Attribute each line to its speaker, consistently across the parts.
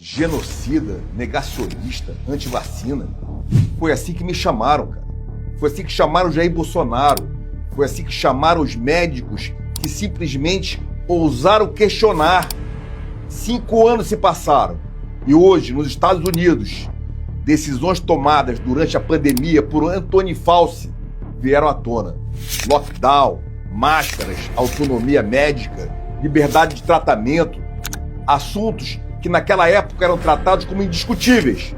Speaker 1: genocida, negacionista, antivacina. Foi assim que me chamaram, cara. Foi assim que chamaram Jair Bolsonaro. Foi assim que chamaram os médicos que simplesmente ousaram questionar. 5 anos se passaram. E hoje, nos Estados Unidos, decisões tomadas durante a pandemia por Anthony Fauci vieram à tona. Lockdown, máscaras, autonomia médica, liberdade de tratamento, assuntos que naquela época eram tratados como indiscutíveis.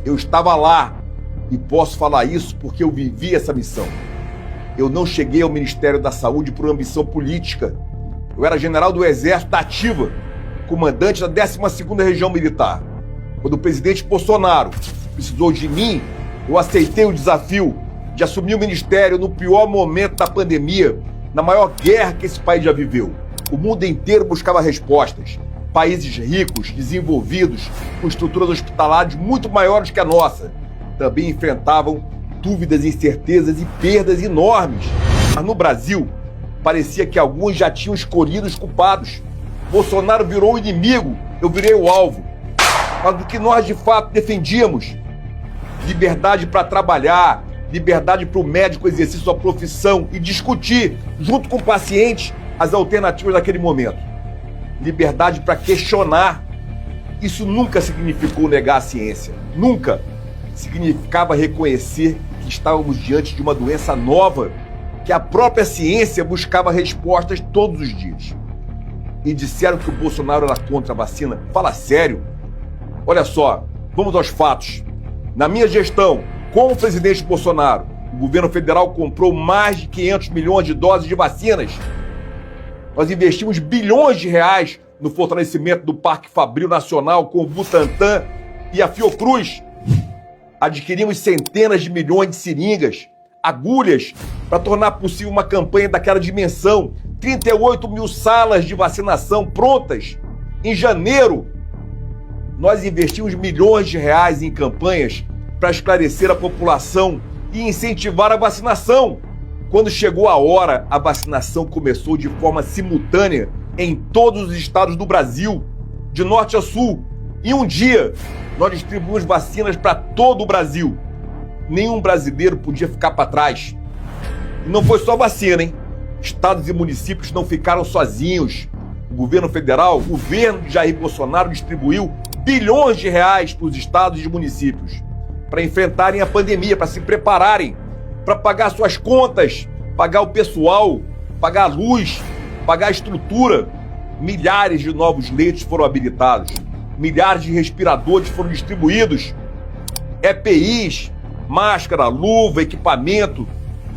Speaker 1: Eu estava lá e posso falar isso porque eu vivi essa missão. Eu não cheguei ao Ministério da Saúde por ambição política. Eu era general do Exército da Ativa, comandante da 12ª Região Militar. Quando o presidente Bolsonaro precisou de mim, eu aceitei o desafio de assumir o ministério no pior momento da pandemia, na maior guerra que esse país já viveu. O mundo inteiro buscava respostas. Países ricos, desenvolvidos, com estruturas hospitalares muito maiores que a nossa, também enfrentavam dúvidas, incertezas e perdas enormes. Mas no Brasil, parecia que alguns já tinham escolhido os culpados. Bolsonaro virou o inimigo, eu virei o alvo. Mas do que nós de fato defendíamos? Liberdade para trabalhar, liberdade para o médico exercer sua profissão e discutir, junto com o paciente, as alternativas daquele momento. Liberdade para questionar. Isso nunca significou negar a ciência. Nunca. Significava reconhecer que estávamos diante de uma doença nova, que a própria ciência buscava respostas todos os dias. E disseram que o Bolsonaro era contra a vacina. Fala sério. Olha só, vamos aos fatos. Na minha gestão, com o presidente Bolsonaro, o governo federal comprou mais de 500 milhões de doses de vacinas. Nós investimos bilhões de reais no fortalecimento do Parque Fabril Nacional com o Butantan e a Fiocruz. Adquirimos centenas de milhões de seringas, agulhas, para tornar possível uma campanha daquela dimensão. 38 mil salas de vacinação prontas. Em janeiro, nós investimos milhões de reais em campanhas para esclarecer a população e incentivar a vacinação. Quando chegou a hora, a vacinação começou de forma simultânea em todos os estados do Brasil, de norte a sul. Em um dia, nós distribuímos vacinas para todo o Brasil. Nenhum brasileiro podia ficar para trás. E não foi só vacina, hein? Estados e municípios não ficaram sozinhos. O governo federal, o governo de Jair Bolsonaro, distribuiu bilhões de reais para os estados e municípios para enfrentarem a pandemia, para se prepararem, para pagar suas contas, pagar o pessoal, pagar a luz, pagar a estrutura. Milhares de novos leitos foram habilitados, milhares de respiradores foram distribuídos, EPIs, máscara, luva, equipamento,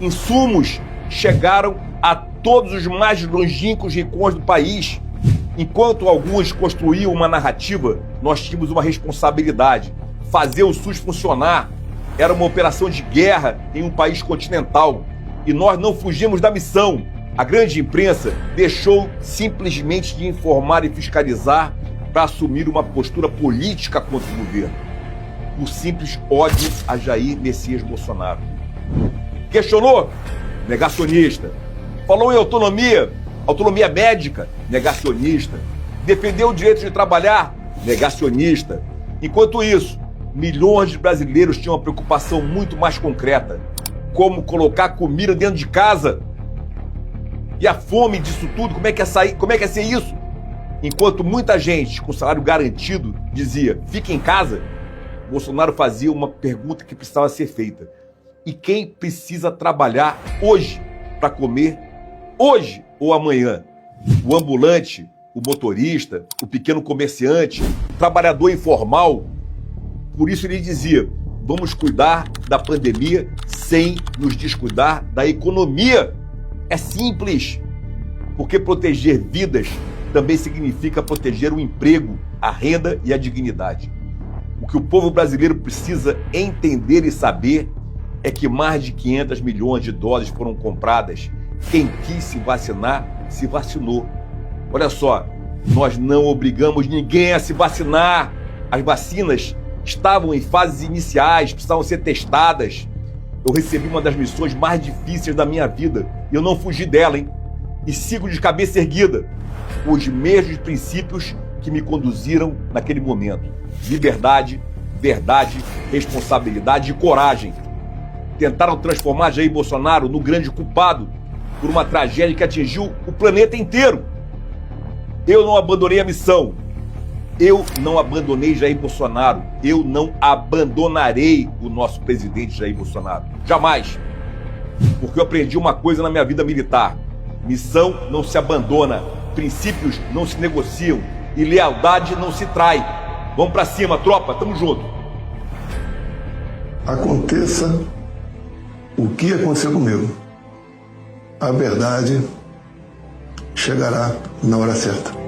Speaker 1: insumos chegaram a todos os mais longínquos rincões do país. Enquanto alguns construíam uma narrativa, nós tínhamos uma responsabilidade: fazer o SUS funcionar. Era uma operação de guerra em um país continental e nós não fugimos da missão. A grande imprensa deixou simplesmente de informar e fiscalizar para assumir uma postura política contra o governo, por simples ódio a Jair Messias Bolsonaro. Questionou? Negacionista. Falou em autonomia médica? Negacionista. Defendeu o direito de trabalhar? Negacionista. Enquanto isso, milhões de brasileiros tinham uma preocupação muito mais concreta: como colocar comida dentro de casa. E a fome disso tudo, como é que ia sair? Como é que ia ser isso? Enquanto muita gente com salário garantido dizia: fique em casa, Bolsonaro fazia uma pergunta que precisava ser feita: e quem precisa trabalhar hoje para comer hoje ou amanhã? O ambulante, o motorista, o pequeno comerciante, o trabalhador informal. Por isso ele dizia: vamos cuidar da pandemia sem nos descuidar da economia. É simples, porque proteger vidas também significa proteger o emprego, a renda e a dignidade. O que o povo brasileiro precisa entender e saber é que mais de 500 milhões de doses foram compradas. Quem quis se vacinar, se vacinou. Olha só, nós não obrigamos ninguém a se vacinar. As vacinas estavam em fases iniciais, precisavam ser testadas. Eu recebi uma das missões mais difíceis da minha vida e eu não fugi dela, hein? E sigo de cabeça erguida. Os mesmos princípios que me conduziram naquele momento. Liberdade, verdade, responsabilidade e coragem. Tentaram transformar Jair Bolsonaro no grande culpado por uma tragédia que atingiu o planeta inteiro. Eu não abandonei a missão. Eu não abandonei Jair Bolsonaro. Eu não abandonarei o nosso presidente Jair Bolsonaro. Jamais. Porque eu aprendi uma coisa na minha vida militar. Missão não se abandona, princípios não se negociam e lealdade não se trai. Vamos pra cima, tropa, tamo junto.
Speaker 2: Aconteça o que aconteceu comigo, a verdade chegará na hora certa.